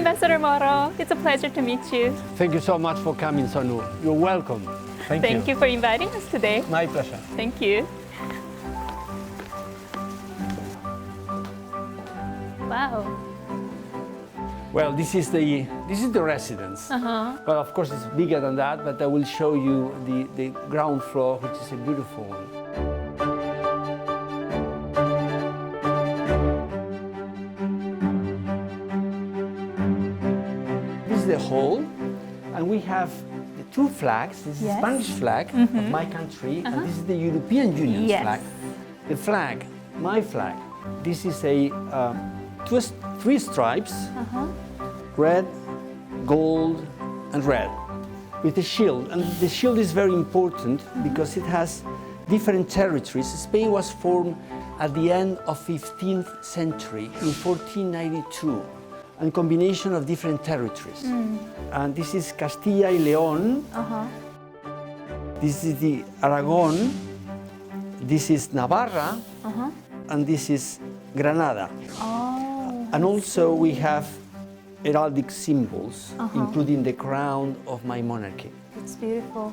Ambassador Morro, it's a pleasure to meet you. Thank you so much for coming, Sonu. You're welcome. Thank you for inviting us today. My pleasure. Thank you. Wow. Well, this is the residence. Well, of course, it's bigger than that, but I will show you the ground floor, which is a beautiful one. The hall, and we have the two flags. This is the Spanish flag of my country, and this is the European Union's flag. The flag, my flag, this is a three stripes, red, gold, and red, with a shield. And the shield is very important because it has different territories. Spain was formed at the end of 15th century, in 1492. And combination of different territories. And this is Castilla y León. This is the Aragon. This is Navarra. And this is Granada. And also we have heraldic symbols, including the crown of my monarchy. It's beautiful.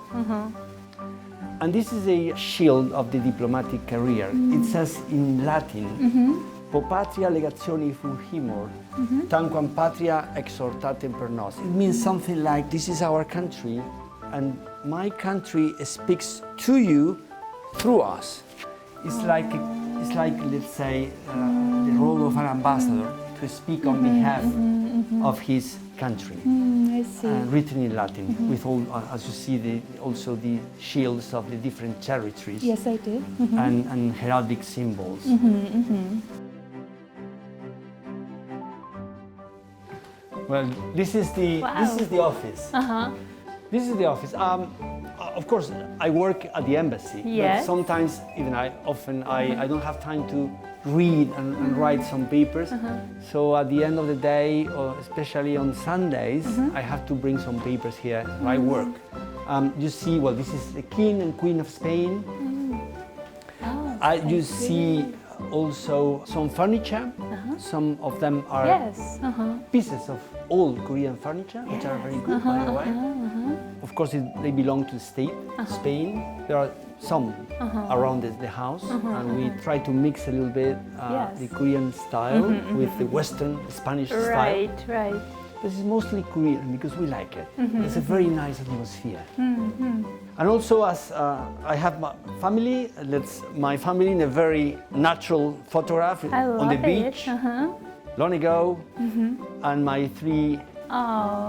And this is a shield of the diplomatic career. It says in Latin, Po patria legationi fungimur, tanquam patria exhortatem per nos. It means something like, this is our country, and my country speaks to you through us. It's like, let's say, the role of an ambassador to speak on behalf of his country. I see. Written in Latin, with all, as you see, also the shields of the different territories. Yes, I do. And heraldic symbols. Well, this is the office. This is the office. Of course, I work at the embassy. Yes. But sometimes, even I don't have time to read and write some papers. So at the end of the day, or especially on Sundays, I have to bring some papers here where I work. You see, well, this is the King and Queen of Spain. You see also some furniture. Some of them are pieces of old Korean furniture, which are very good, by the way. Of course, they belong to the state, Spain. There are some around the house, and we try to mix a little bit the Korean style with the Western Spanish style. Right. This is mostly Korean because we like it. It's a very nice atmosphere. And also, as I have my family, my family in a very natural photograph on the beach, long ago, and my three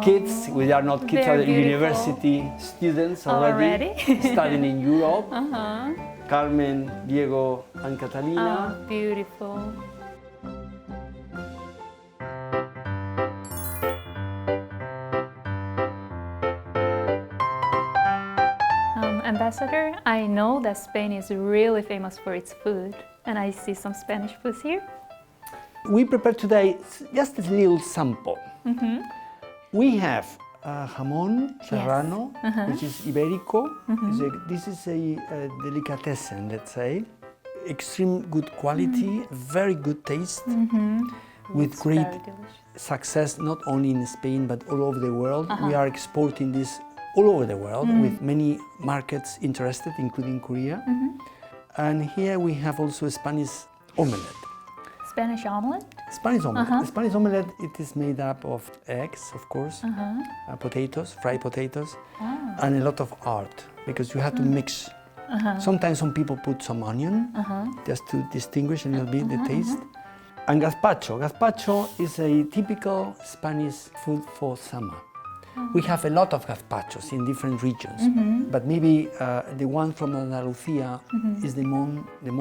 kids. We are not kids, are university students already. Studying in Europe. Carmen, Diego, and Catalina. Oh, beautiful. Ambassador, I know that Spain is really famous for its food, and I see some Spanish foods here. We prepared today just a little sample. We have jamón serrano, which is Iberico. This is a delicatessen, let's say. Extreme good quality, very good taste, with It's great very delicious. success not only in Spain but all over the world. We are exporting this all over the world with many markets interested, including Korea. And here we have also a Spanish omelette. Spanish omelet? Spanish omelette. The Spanish omelette, it is made up of eggs, of course, potatoes, fried potatoes, and a lot of art, because you have to mix. Sometimes some people put some onion, just to distinguish a little bit the taste. And gazpacho. Gazpacho is a typical Spanish food for summer. We have a lot of gazpachos in different regions, but maybe the one from Andalusia is the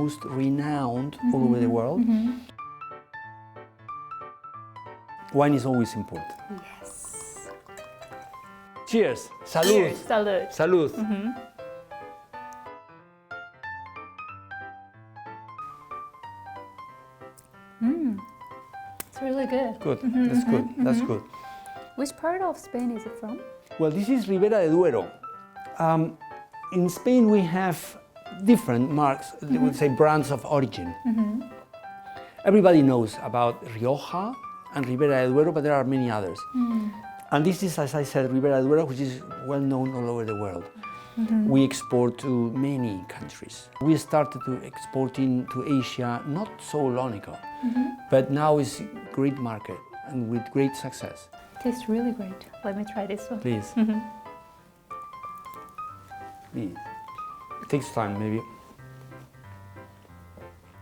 most renowned all over the world. Wine is always important. Yes. Cheers! Salud! Cheers. Salud. Salud! It's really good. Good, that's good, that's good. Which part of Spain is it from? Well, this is Ribera de Duero. In Spain we have different marks, we would say brands of origin. Everybody knows about Rioja and Ribera de Duero, but there are many others. And this is, as I said, Ribera de Duero, which is well known all over the world. We export to many countries. We started to exporting to Asia not so long ago, but now it's a great market and with great success. Tastes really great. Let me try this one. Please. Please. It takes time, maybe.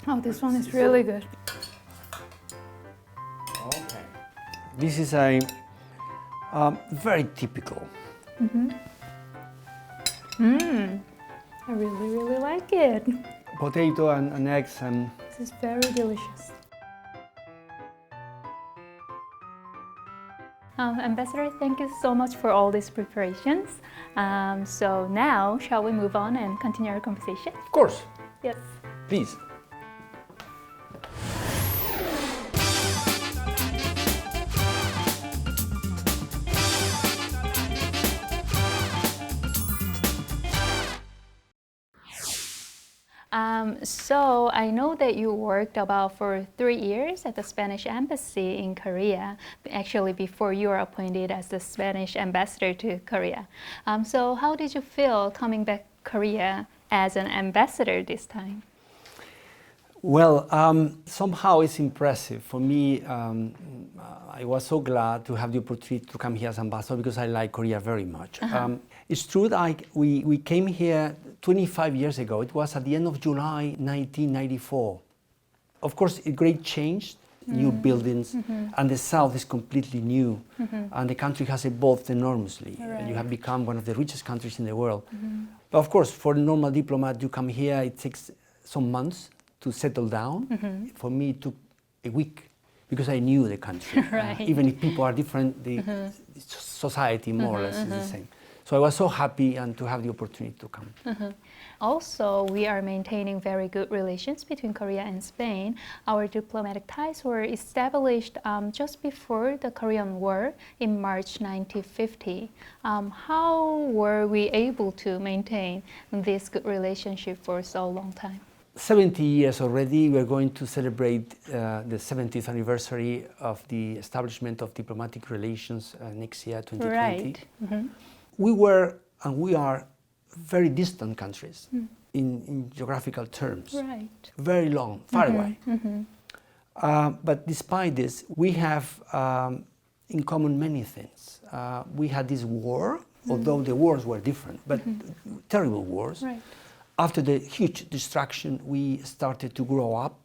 Oh, this one is really good. Okay. This is a very typical. I really, really like it. Potato and eggs and This is very delicious. Ambassador, thank you so much for all these preparations. So now, shall we move on and continue our conversation? of course, Yes. please. So I know that you worked about for 3 years at the Spanish embassy in Korea, actually before you were appointed as the Spanish ambassador to Korea. So how did you feel coming back Korea as an ambassador this time? Well, somehow it's impressive. For me, I was so glad to have the opportunity to come here as ambassador because I like Korea very much. It's true that we came here 25 years ago. It was at the end of July 1994. Of course, a great change, new buildings, and the south is completely new, and the country has evolved enormously. Right. You have become one of the richest countries in the world. But of course, for a normal diplomat, you come here, it takes some months to settle down. For me, it took a week because I knew the country. Right. Even if people are different, the society more or less is the same. So I was so happy and to have the opportunity to come. Also, we are maintaining very good relations between Korea and Spain. Our diplomatic ties were established just before the Korean War in March 1950. How were we able to maintain this good relationship for so long time? 70 years already, we are going to celebrate the 70th anniversary of the establishment of diplomatic relations next year, 2020. Right. We were and we are very distant countries in geographical terms. Right. Very long, far away. But despite this, we have in common many things. We had this war, although the wars were different, but terrible wars. Right. After the huge destruction, we started to grow up.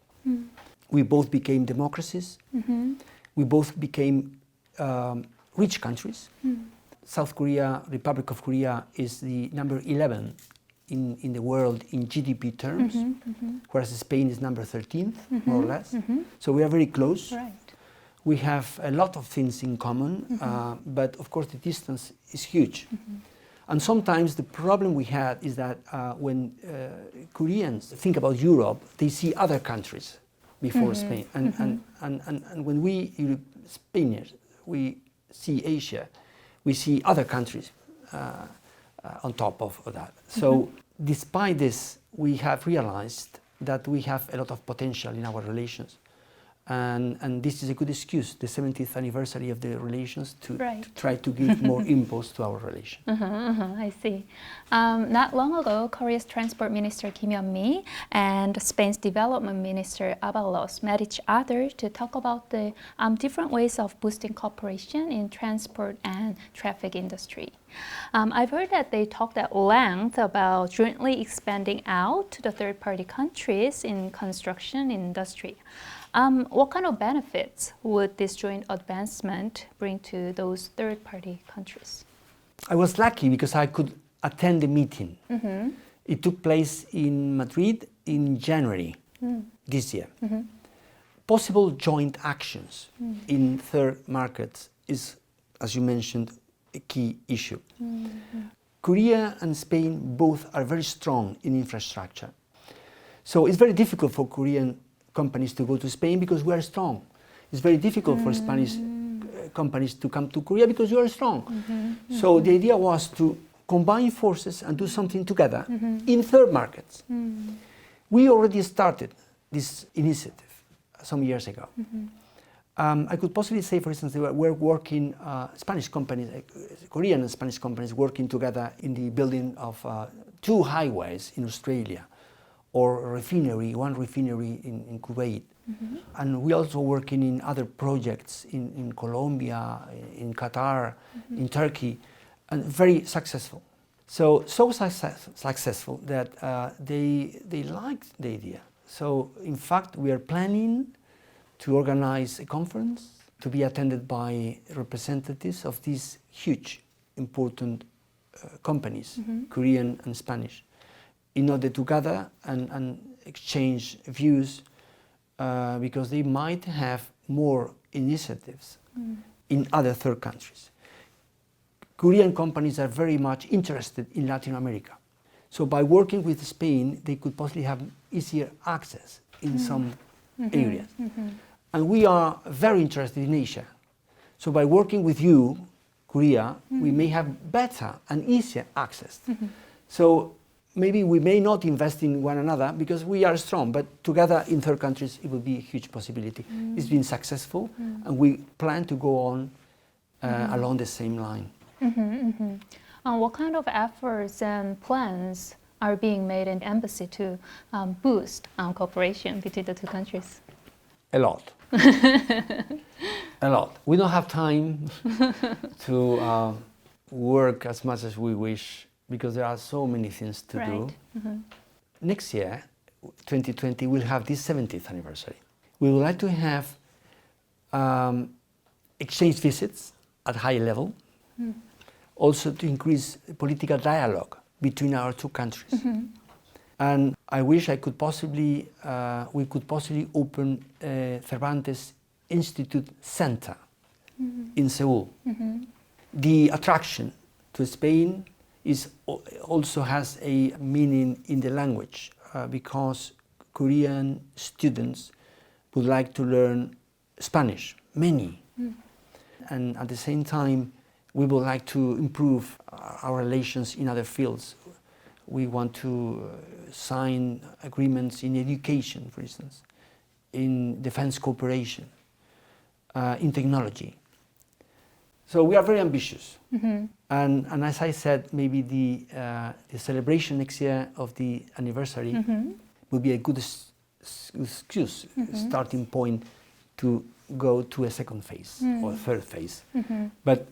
We both became democracies. We both became rich countries. South Korea, Republic of Korea, is the number 11 in the world in GDP terms, whereas Spain is number 13th, more or less. So we are very close. Right. We have a lot of things in common, but of course the distance is huge. And sometimes the problem we had is that when Koreans think about Europe, they see other countries before Spain. And when we Spaniards, we see Asia, we see other countries on top of that. So despite this, we have realized that we have a lot of potential in our relations. And this is a good excuse, the 70th anniversary of the relations, to try to give more impulse to our relation. I see. Not long ago, Korea's Transport Minister Kim Yeon-mi and Spain's Development Minister Ábalos met each other to talk about the different ways of boosting cooperation in transport and traffic industry. I've heard that they talked at length about jointly expanding out to the third-party countries in construction industry. What kind of benefits would this joint advancement bring to those third-party countries? I was lucky because I could attend the meeting. It took place in Madrid in January this year. Possible joint actions in third markets is, as you mentioned, a key issue. Korea and Spain both are very strong in infrastructure. So it's very difficult for Korean companies to go to Spain because we are strong. It's very difficult for Spanish companies to come to Korea because we are strong. So the idea was to combine forces and do something together in third markets. We already started this initiative some years ago. I could possibly say, for instance, we're working, Spanish companies, Korean and Spanish companies working together in the building of 2 highways in Australia, or one refinery in Kuwait. And we're also working in other projects in Colombia, in Qatar, in Turkey, and very successful. So successful that they liked the idea. So in fact, we are planning to organize a conference to be attended by representatives of these huge, important companies, Korean and Spanish, in order to gather and exchange views because they might have more initiatives in other third countries. Korean companies are very much interested in Latin America. So by working with Spain, they could possibly have easier access in some areas. And we are very interested in Asia. So by working with you, Korea, we may have better and easier access. So maybe we may not invest in one another because we are strong, but together in third countries, it will be a huge possibility. It's been successful, and we plan to go on along the same line. What kind of efforts and plans are being made in the embassy to boost cooperation between the two countries? A lot. A lot. We don't have time to work as much as we wish because there are so many things to do. Next year, 2020, we'll have this 70th anniversary. We would like to have exchange visits at high level, also to increase political dialogue between our two countries. And I wish we could possibly open a Cervantes Institute Center in Seoul. The attraction to Spain also has a meaning in the language because Korean students would like to learn Spanish, many. And at the same time, we would like to improve our relations in other fields. We want to sign agreements in education, for instance, in defense cooperation, in technology. So we are very ambitious. And as I said, maybe the celebration next year of the anniversary will be a good excuse, starting point to go to a second phase or third phase. But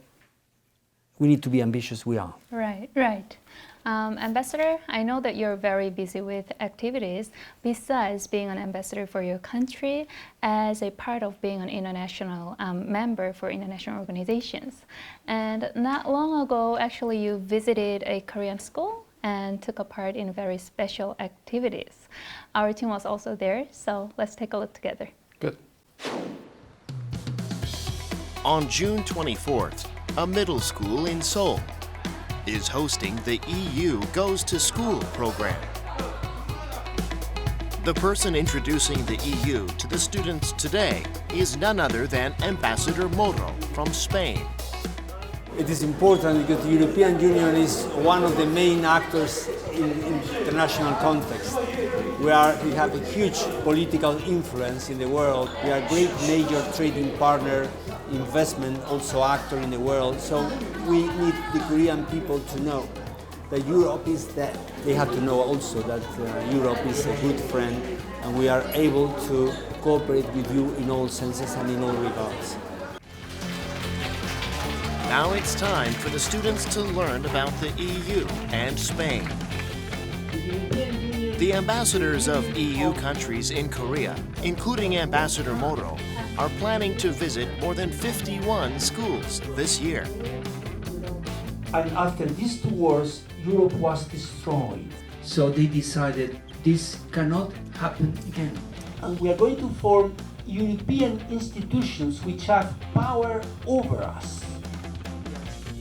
we need to be ambitious, we are. Right. Ambassador, I know that you're very busy with activities besides being an ambassador for your country as a part of being an international member for international organizations. And not long ago, actually, you visited a Korean school and took a part in very special activities. Our team was also there, so let's take a look together. Good. On June 24th, a middle school in Seoul. is hosting the EU Goes to School program. The person introducing the EU to the students today is none other than Ambassador Morro from Spain. It is important because the European Union is one of the main actors in international context. We have a huge political influence in the world. We are a great major trading partner, investment also actor in the world. So we need the Korean people to know that Europe is that. They have to know also that Europe is a good friend and we are able to cooperate with you in all senses and in all regards. Now it's time for the students to learn about the EU and Spain. The ambassadors of EU countries in Korea, including Ambassador Morro, are planning to visit more than 51 schools this year. And after these 2 wars, Europe was destroyed. So they decided this cannot happen again. And we are going to form European institutions which have power over us.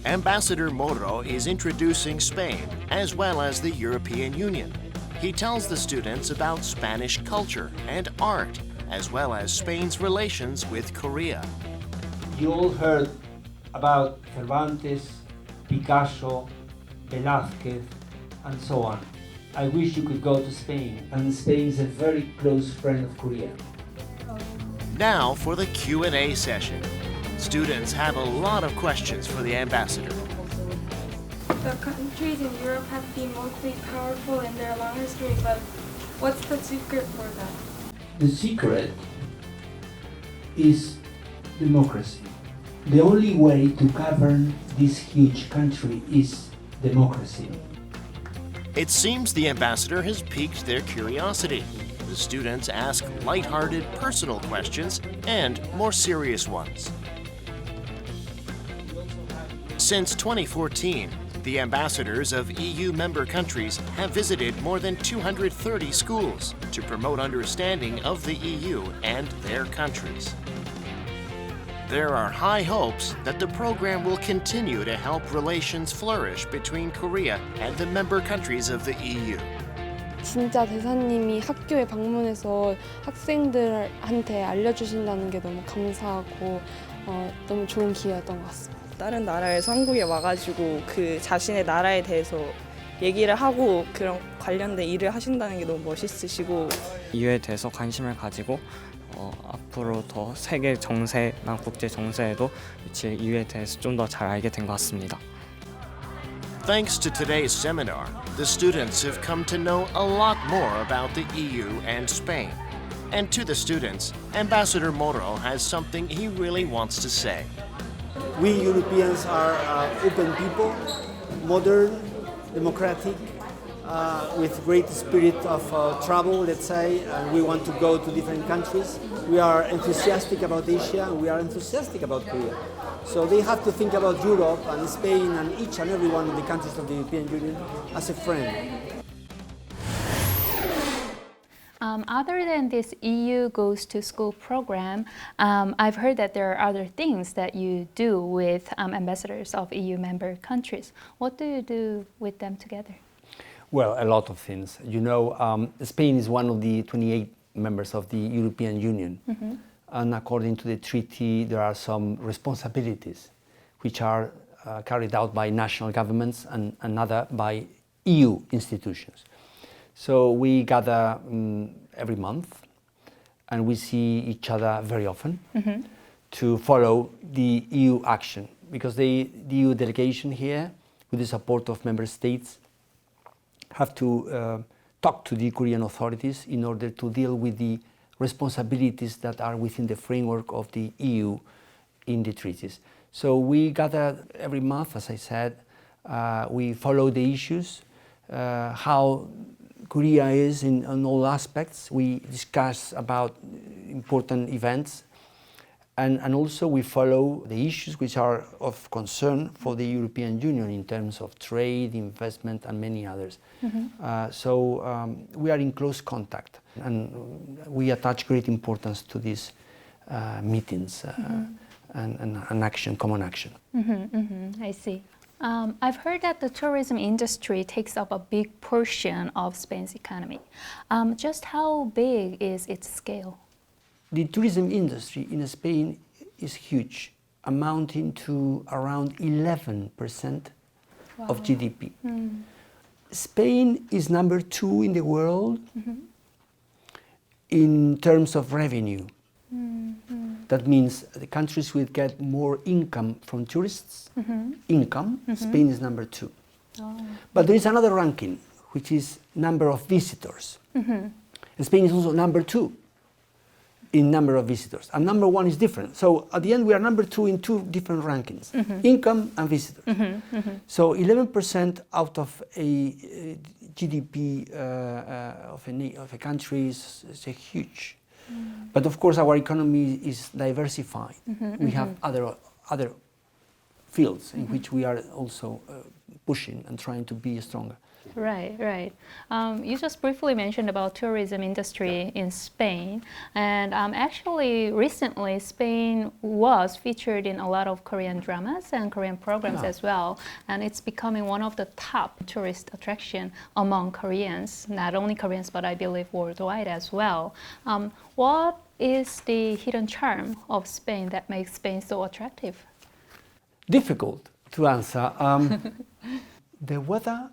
Ambassador Morro is introducing Spain as well as the European Union. He tells the students about Spanish culture and art, as well as Spain's relations with Korea. You all heard about Cervantes, Picasso, Velázquez, and so on. I wish you could go to Spain, and Spain is a very close friend of Korea. Now for the Q&A session. Students have a lot of questions for the ambassador. The countries in Europe have been mostly powerful in their long history, but what's the secret for that? The secret is democracy. The only way to govern this huge country is democracy. It seems the ambassador has piqued their curiosity. The students ask lighthearted personal questions and more serious ones. Since 2014, the ambassadors of EU member countries have visited more than 230 schools to promote understanding of the EU and their countries. There are high hopes that the program will continue to help relations flourish between Korea and the member countries of the EU. 진짜 대사님이 학교에 방문해서 학생들한테 알려주신다는 게 너무 감사하고 너무 좋은 기회였던 것 같습니다. 다른 나라에서 한국에 와가지고 그 자신의 나라에 대해서 얘기를 하고 그런 관련된 일을 하신다는 게 너무 멋있으시고 이유에 대해서 관심을 가지고 앞으로 더 세계 정세나 국제 정세에도 제 이유에 대해서 좀 더 잘 알게 된 것 같습니다. Thanks to today's seminar, the students have come to know a lot more about the EU and Spain. And to the students, Ambassador Morro has something he really wants to say. We Europeans are open people, modern, democratic, with great spirit of travel, let's say, and we want to go to different countries. We are enthusiastic about Asia, and we are enthusiastic about Korea. So they have to think about Europe and Spain and each and every one of the countries of the European Union as a friend. Other than this EU Goes to School program, I've heard that there are other things that you do with ambassadors of EU member countries. What do you do with them together? Well, a lot of things. You know, Spain is one of the 28 members of the European Union. Mm-hmm. And according to the treaty, there are some responsibilities which are carried out by national governments and another by EU institutions. So we gather every month and we see each other very often to follow the EU action, because the EU delegation here, with the support of member states, have to talk to the Korean authorities in order to deal with the responsibilities that are within the framework of the EU in the treaties. So we gather every month, as I said, we follow the issues, how Korea is in all aspects. We discuss about important events, and also we follow the issues which are of concern for the European Union in terms of trade, investment, and many others. So we are in close contact, and we attach great importance to these meetings and action, common action. I see. I've heard that the tourism industry takes up a big portion of Spain's economy. Just how big is its scale? The tourism industry in Spain is huge, amounting to around 11% of GDP. Spain is number 2 in the world in terms of revenue. That means the countries will get more income from tourists. Spain is number 2. But there is another ranking, which is number of visitors. And Spain is also number 2 in number of visitors. And number 1 is different. So at the end, we are number 2 in 2 different rankings, income and visitors. So 11% out of a GDP of a country is a huge. But of course, our economy is diversified. We have other fields in which we are also pushing and trying to be stronger. Right. You just briefly mentioned about tourism industry in Spain, and actually recently Spain was featured in a lot of Korean dramas and Korean programs as well, and it's becoming one of the top tourist attraction among Koreans, not only Koreans but I believe worldwide as well. What is the hidden charm of Spain that makes Spain so attractive? Difficult to answer. The weather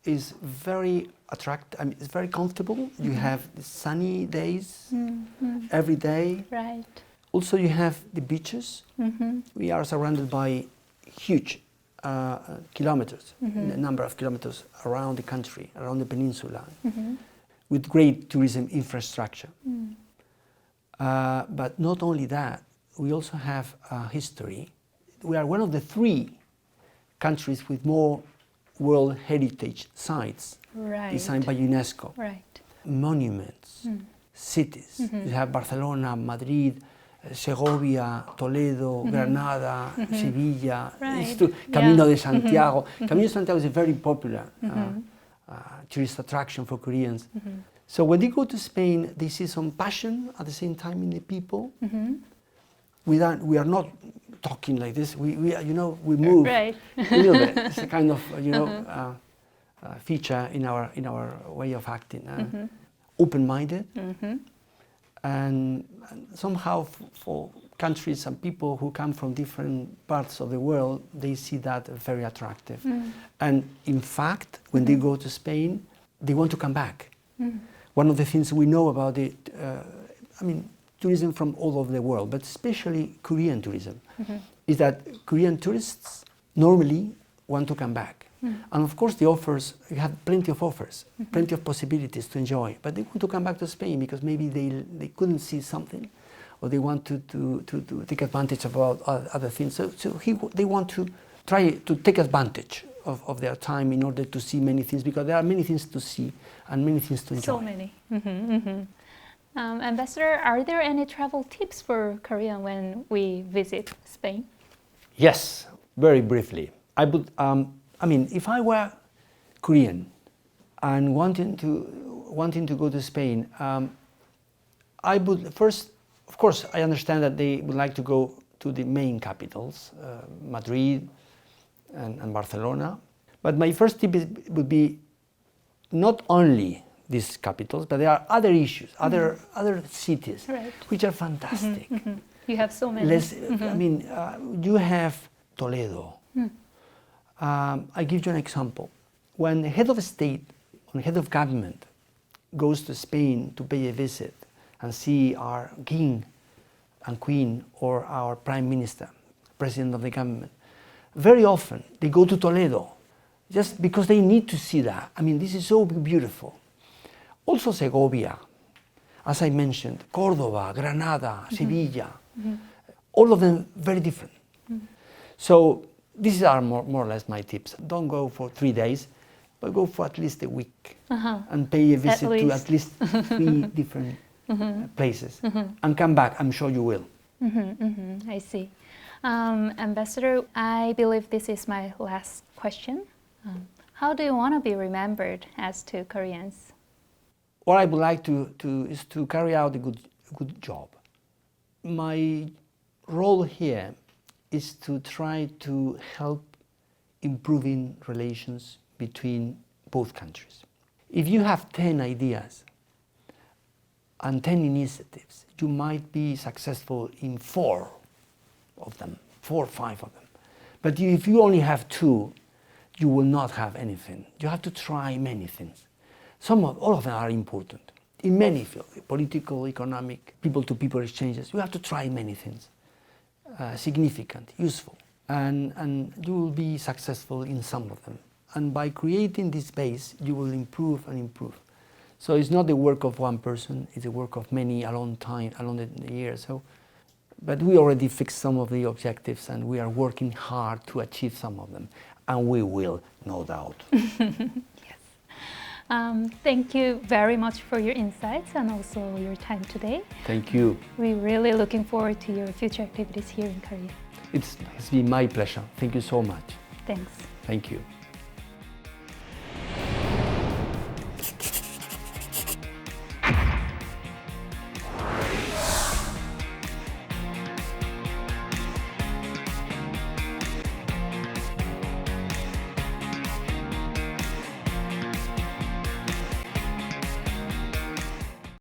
is very attractive. I mean, it's very comfortable. You have sunny days every day. Right. Also, you have the beaches. We are surrounded by huge kilometers, a number of kilometers around the country, around the peninsula, with great tourism infrastructure. But not only that, we also have history. We are one of the 3 countries with more World Heritage Sites designed by UNESCO. Right. Monuments, cities. You have Barcelona, Madrid, Segovia, Toledo, Granada, Sevilla, Camino de Santiago. Camino de Santiago is a very popular tourist attraction for Koreans. So when they go to Spain, they see some passion at the same time in the people. We are not talking like this. We move a little bit. It's a kind of feature in our way of acting. Open-minded, and somehow for countries and people who come from different parts of the world, they see that very attractive. And in fact, when they go to Spain, they want to come back. One of the things we know about it, tourism from all over the world, but especially Korean tourism, is that Korean tourists normally want to come back. And of course, the offers, you have plenty of offers, plenty of possibilities to enjoy, but they want to come back to Spain because maybe they couldn't see something, or they want to take advantage of other things. So they want to try to take advantage of their time in order to see many things, because there are many things to see and many things to enjoy. So many. Ambassador, are there any travel tips for Korean when we visit Spain? Yes, very briefly. I would, if I were Korean and wanting to go to Spain, I would first, of course, I understand that they would like to go to the main capitals, Madrid and Barcelona. But my first tip would be not only these capitals, but there are other issues, other cities, which are fantastic. You have so many. You have Toledo. I give you an example. When the head of state, when the head of government goes to Spain to pay a visit and see our king and queen or our prime minister, president of the government, very often they go to Toledo just because they need to see that. This is so beautiful. Also Segovia, as I mentioned, Córdoba, Granada, Sevilla, all of them very different. So these are more or less my tips. Don't go for 3 days, but go for at least a week and pay a visit to at least 3 different places and come back. I'm sure you will. I see. Ambassador, I believe this is my last question. How do you want to be remembered as to Koreans? What I would like is to carry out a good job. My role here is to try to help improving relations between both countries. If you have 10 ideas and 10 initiatives, you might be successful in 4 of them, 4 or 5 of them. But if you only have 2, you will not have anything. You have to try many things. All of them are important. In many fields, political, economic, people-to-people exchanges, you have to try many things, significant, useful, and you will be successful in some of them. And by creating this base, you will improve and improve. So it's not the work of one person, it's the work of many along the years. But we already fixed some of the objectives and we are working hard to achieve some of them. And we will, no doubt. Thank you very much for your insights and also your time today. Thank you. We're really looking forward to your future activities here in Korea. It's been my pleasure. Thank you so much. Thanks. Thank you.